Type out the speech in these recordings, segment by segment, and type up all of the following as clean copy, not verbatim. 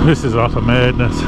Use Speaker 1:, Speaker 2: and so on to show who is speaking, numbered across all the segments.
Speaker 1: This is utter madness.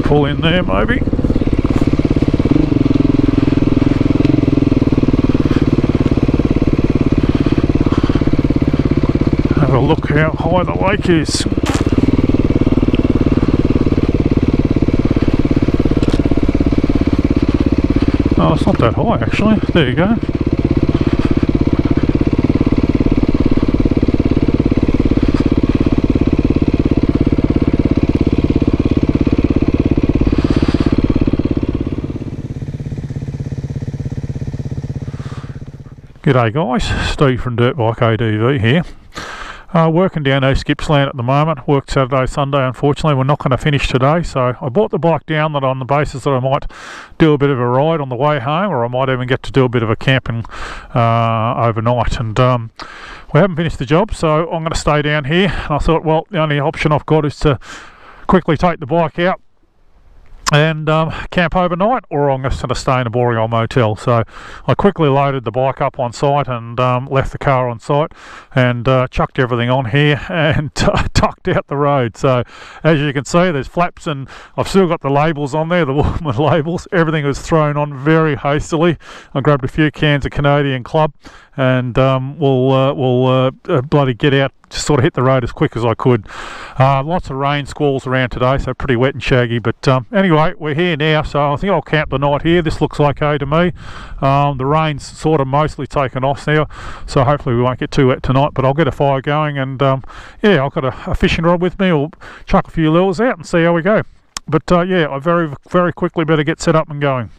Speaker 1: Pull in there maybe. Have a look how high the lake is. Oh, it's not that high actually. There you go. G'day guys, Steve from Dirt Bike CADV here. Working down East Gippsland at the moment. Worked Saturday, Sunday. Unfortunately, we're not going to finish today, so I bought the bike down that on the basis that I might do a bit of a ride on the way home, or I might even get to do a bit of a camping overnight. And we haven't finished the job, so I'm going to stay down here. And I thought, well, the only option I've got is to quickly take the bike out and camp overnight, or I'm just going to stay in a boring old motel. So I quickly loaded the bike up on site and left the car on site and chucked everything on here and tucked out the road. So as you can see, there's flaps and I've still got the labels on there, the Woolman labels. Everything was thrown on very hastily. I grabbed a few cans of Canadian Club and we'll bloody get out, just sort of hit the road as quick as I could. Lots of rain squalls around today, so pretty wet and shaggy, but anyway, we're here now, so I think I'll camp the night here. This looks okay to me. The rain's sort of mostly taken off now, so hopefully we won't get too wet tonight, but I'll get a fire going and yeah, I've got a fishing rod with me. I'll chuck a few lures out and see how we go. But yeah, I very quickly better get set up and going.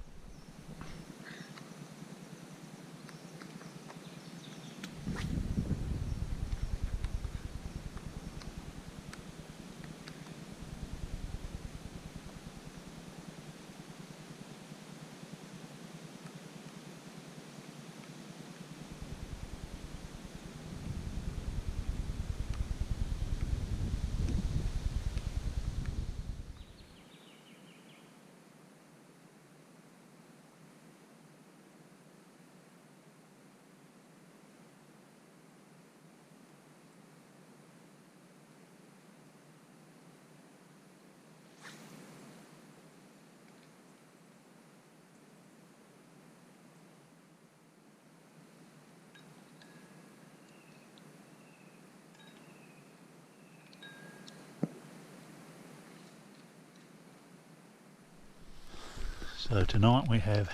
Speaker 1: So tonight we have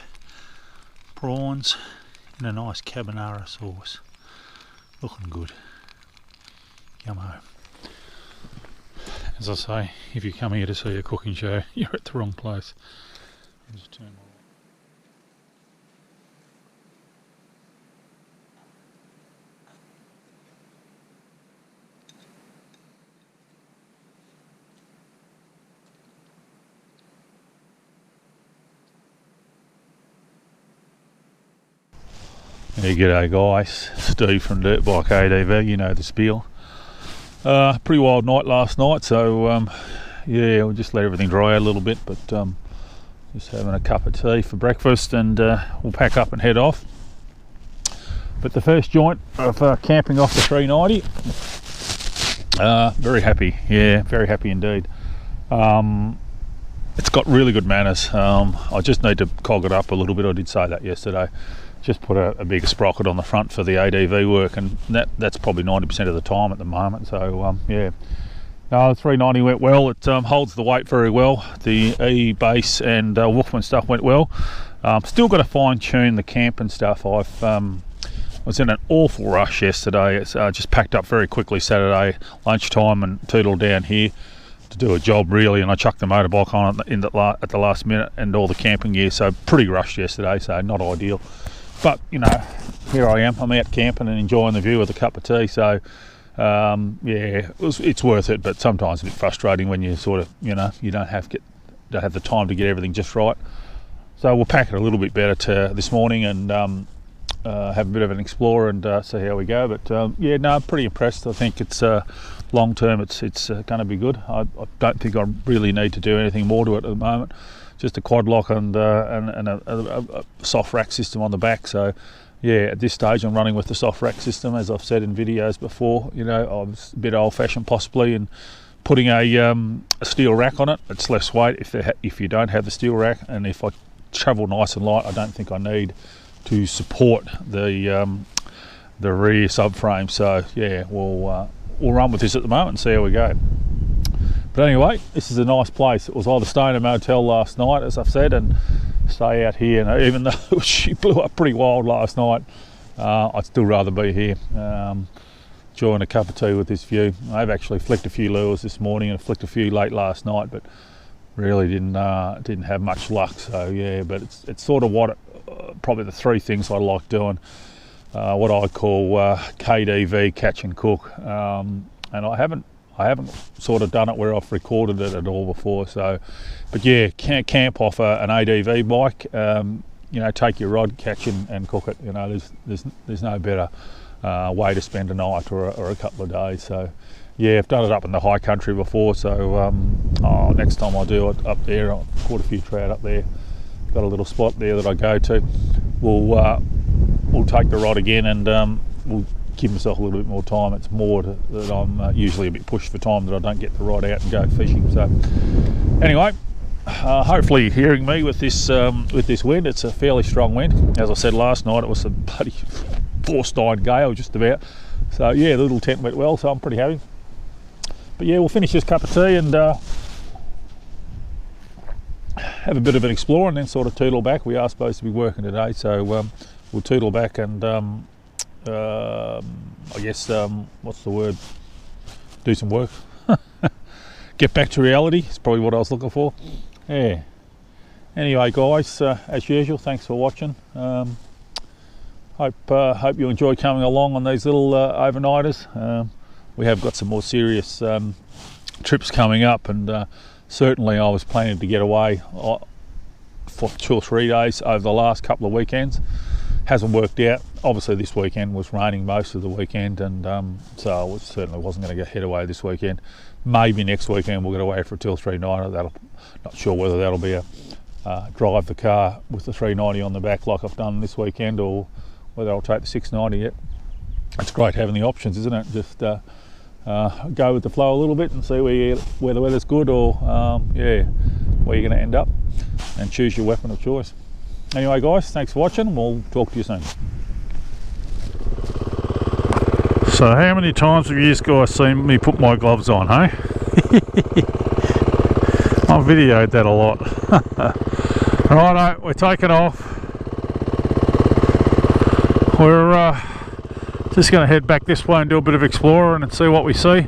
Speaker 1: prawns in a nice carbonara sauce. Looking good. Yummo. As I say, if you come here to see a cooking show, you're at the wrong place. I'll just turn my Yeah, g'day guys, Steve from Dirt Bike CADV, you know the spiel. Pretty wild night last night, so yeah, we'll just let everything dry out a little bit, but just having a cup of tea for breakfast, and we'll pack up and head off. But the first joint of camping off the 390, very happy, yeah, very happy indeed. It's got really good manners. I just need to cog it up a little bit. I did say that yesterday. Just put a bigger sprocket on the front for the ADV work, and that's probably 90% of the time at the moment. So yeah, no, the 390 went well. It holds the weight very well. The E base and Wolfman stuff went well. Still got to fine tune the camp and stuff. I was in an awful rush yesterday. It's just packed up very quickly Saturday lunchtime and tootled down here to do a job really, and I chucked the motorbike on at the last minute and all the camping gear, so pretty rushed yesterday, so not ideal. But you know, here I am, I'm out camping and enjoying the view with a cup of tea, so yeah, it's worth it, but sometimes a bit frustrating when you sort of, you know, you don't have the time to get everything just right. So we'll pack it a little bit better this morning and have a bit of an explore and see how we go. But yeah, no, I'm pretty impressed. I think it's long term, it's going to be good. I don't think I really need to do anything more to it at the moment. Just a quad lock and a soft rack system on the back. So yeah, at this stage I'm running with the soft rack system, as I've said in videos before. You know, I was a bit old fashioned possibly in putting a steel rack on it. It's less weight if you don't have the steel rack, and if I travel nice and light, I don't think I need to support the rear subframe. So yeah, we'll run with this at the moment and see how we go. But anyway, this is a nice place. It was either stay in a motel last night, as I've said, and stay out here. And even though she blew up pretty wild last night, I'd still rather be here, enjoying a cup of tea with this view. I've actually flicked a few lures this morning and flicked a few late last night, but really didn't have much luck. So yeah, but it's sort of what probably the three things I like doing. What I call CADV, catch and cook, and I haven't sort of done it where I've recorded it at all before. So, but yeah, camp off an ADV bike. You know, take your rod, catch and cook it. You know, there's no better way to spend a night or a couple of days. So yeah, I've done it up in the high country before. So next time I do it up there, I've caught a few trout up there. Got a little spot there that I go to. We'll take the rod again, and we'll give myself a little bit more time. It's more that I'm usually a bit pushed for time that I don't get the rod out and go fishing. So anyway, hopefully you're hearing me with this wind. It's a fairly strong wind. As I said last night, it was a bloody force-dying gale just about. So yeah, the little tent went well, so I'm pretty happy. But yeah, we'll finish this cup of tea and have a bit of an explore, and then sort of tootle back. We are supposed to be working today, so we'll tootle back and I guess what's the word? Do some work. Get back to reality is probably what I was looking for. Yeah. Anyway, guys, as usual, thanks for watching. Hope you enjoy coming along on these little overnighters. We have got some more serious trips coming up, and certainly I was planning to get away for 2 or 3 days over the last couple of weekends. Hasn't worked out. Obviously this weekend was raining most of the weekend, and so I certainly wasn't going to head away this weekend. Maybe next weekend we'll get away for a 2 or 3 nighter. Not sure whether that'll be a drive the car with the 390 on the back like I've done this weekend, or whether I'll take the 690 yet. It's great having the options, isn't it? Just go with the flow a little bit and see where the weather's good, or yeah, where you're going to end up, and choose your weapon of choice. Anyway guys, thanks for watching. We'll talk to you soon. So how many times have you guys seen me put my gloves on, hey? I've videoed that a lot. Righto, we're taking off. We're just going to head back this way and do a bit of exploring and see what we see.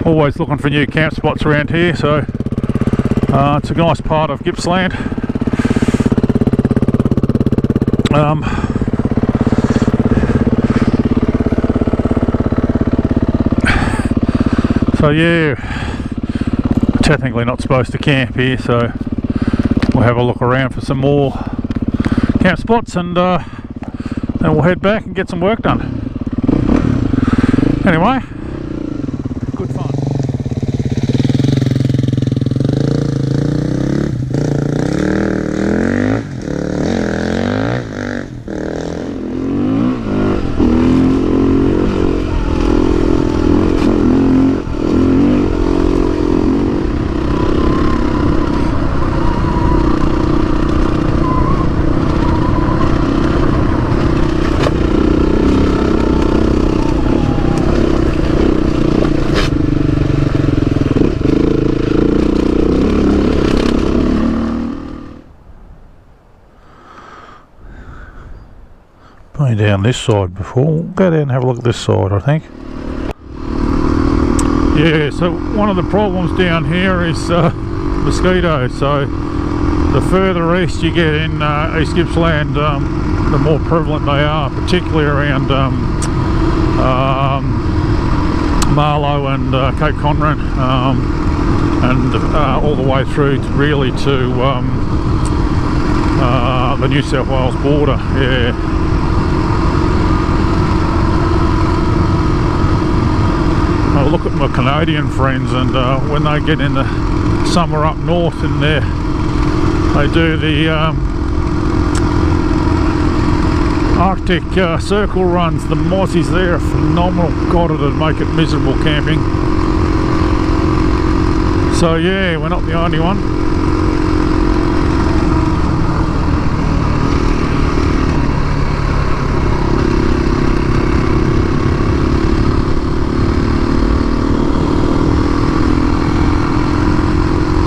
Speaker 1: Always looking for new camp spots around here, so it's a nice part of Gippsland. So yeah, technically not supposed to camp here, so we'll have a look around for some more camp spots and and we'll head back and get some work done. Anyway, good fun. Been down this side before. We'll go down and have a look at this side, I think. Yeah, so one of the problems down here is mosquitoes. So the further east you get in East Gippsland, the more prevalent they are, particularly around Marlow and Cape Conran, and all the way through really to the New South Wales border. Yeah. I look at my Canadian friends, and when they get in the summer up north in there, they do the Arctic circle runs. The mozzies there are phenomenal. God, it'd make it miserable camping. So yeah, we're not the only one.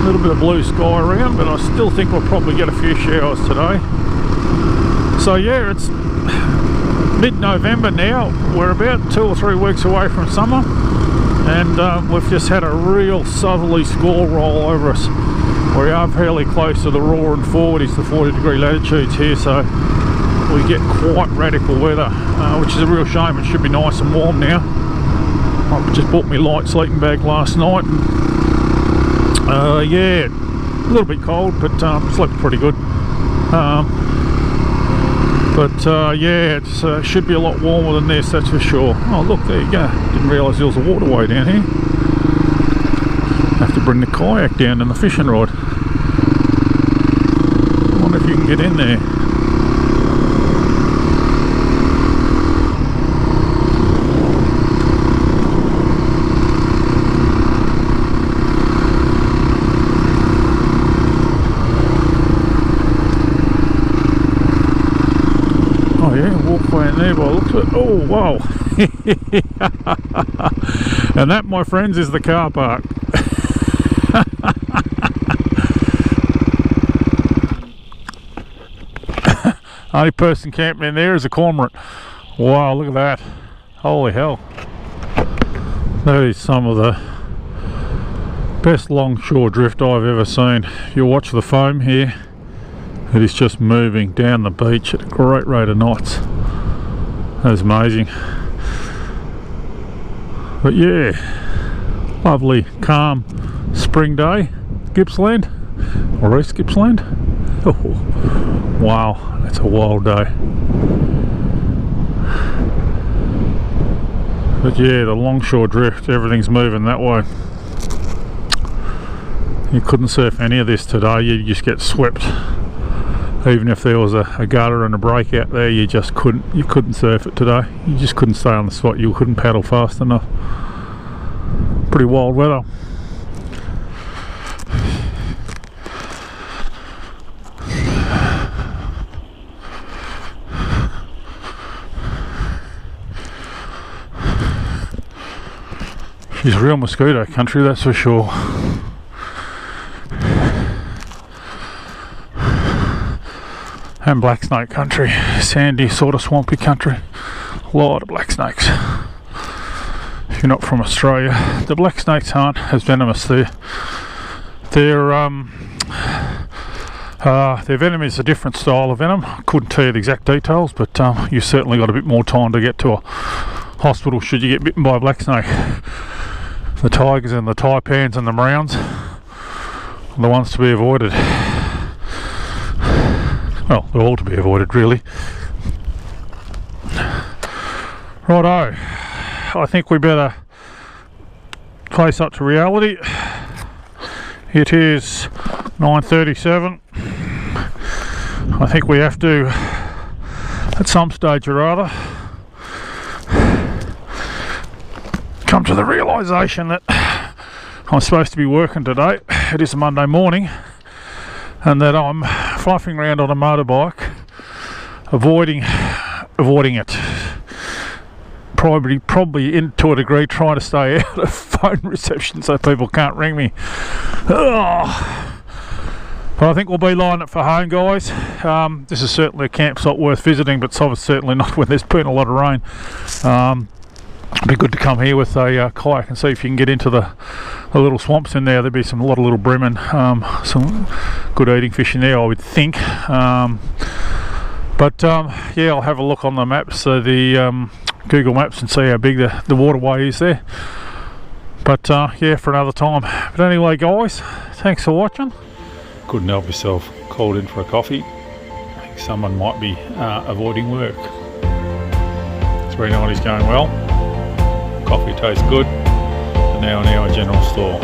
Speaker 1: A little bit of blue sky around, but I still think we'll probably get a few showers today. So yeah, it's mid-November now. We're about 2 or 3 weeks away from summer, and we've just had a real southerly squall roll over us. We are fairly close to the roaring 40s, the 40-degree latitudes here, so we get quite radical weather, which is a real shame. It should be nice and warm now. I just bought me light sleeping bag last night. Yeah, a little bit cold, but slept pretty good. Yeah, it should be a lot warmer than this, that's for sure. Oh look, there you go. Didn't realise there was a waterway down here. Have to bring the kayak down and the fishing rod. I wonder if you can get in there. Oh yeah, walkway in there by the looks of it. Oh wow. And that, my friends, is the car park. Only person camping in there is a cormorant. Wow, look at that. Holy hell. That is some of the best longshore drift I've ever seen. If you watch the foam here, it is just moving down the beach at a great rate of knots. That is amazing. But yeah, lovely calm spring day, Gippsland, or East Gippsland. Oh, wow, that's a wild day. But yeah, the longshore drift, everything's moving that way. You couldn't surf any of this today, you just get swept. Even if there was a gutter and a break out there, you couldn't surf it today. You just couldn't stay on the spot, you couldn't paddle fast enough. Pretty wild weather. She's real mosquito country, that's for sure. And black snake country, sandy, sort of swampy country. A lot of black snakes. If you're not from Australia, the black snakes aren't as venomous. Their venom is a different style of venom. I couldn't tell you the exact details, but you certainly got a bit more time to get to a hospital should you get bitten by a black snake. The tigers and the taipans and the browns are the ones to be avoided. Well, they're all to be avoided, really. Righto, I think we better face up to reality. It is 9:37. I think we have to, at some stage or other, come to the realisation that I'm supposed to be working today. It is a Monday morning, and that I'm fluffing around on a motorbike, avoiding it. Probably to a degree trying to stay out of phone reception so people can't ring me. Ugh. But I think we'll be lining up for home, guys. This is certainly a campsite worth visiting, but certainly not when there's been a lot of rain. It'd be good to come here with a kayak and see if you can get into the little swamps in there. There'd be a lot of little bream, some good eating fish in there, I would think. Yeah, I'll have a look on the maps, the Google Maps, and see how big the waterway is there. But yeah, for another time. But anyway, guys, thanks for watching. Couldn't help yourself, called in for a coffee. I think someone might be avoiding work. 390's going well. Coffee tastes good. And now in our general store.